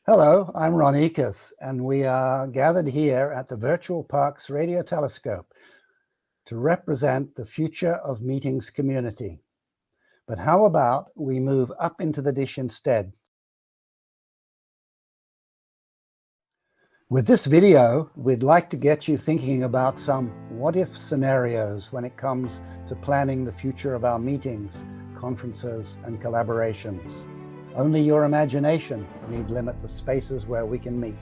Hello, I'm Ron Ekus, and we are gathered here at the Virtual Parks Radio Telescope to represent the Future of Meetings community. But how about we move up into the dish instead? With this video, we'd like to get you thinking about some what-if scenarios when it comes to planning the future of our meetings, conferences, and collaborations. Only your imagination need limit the spaces where we can meet.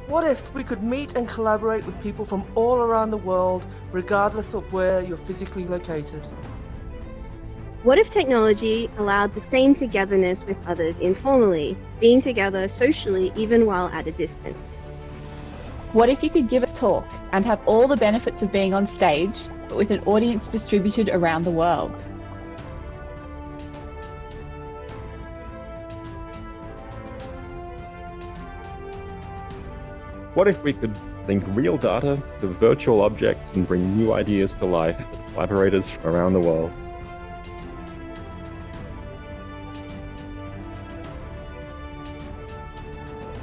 What if we could meet and collaborate with people from all around the world, regardless of where you're physically located? What if technology allowed the same togetherness with others informally, being together socially even while at a distance? What if you could give a talk and have all the benefits of being on stage, but with an audience distributed around the world? What if we could link real data to virtual objects and bring new ideas to life with collaborators from around the world?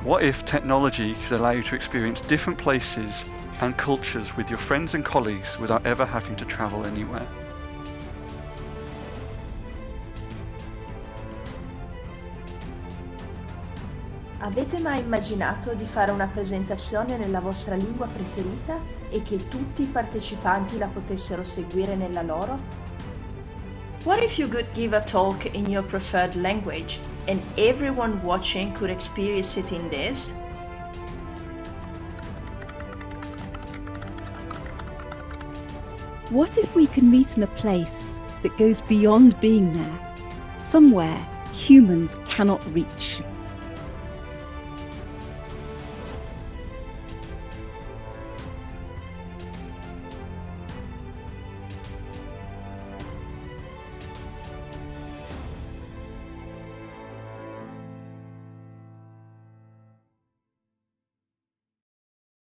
What if technology could allow you to experience different places and cultures with your friends and colleagues without ever having to travel anywhere? Avete mai immaginato di fare una presentazione nella vostra lingua preferita e che tutti i partecipanti la potessero seguire nella loro? What if you could give a talk in your preferred language and everyone watching could experience it in theirs? What if we can meet in a place that goes beyond being there, somewhere humans cannot reach?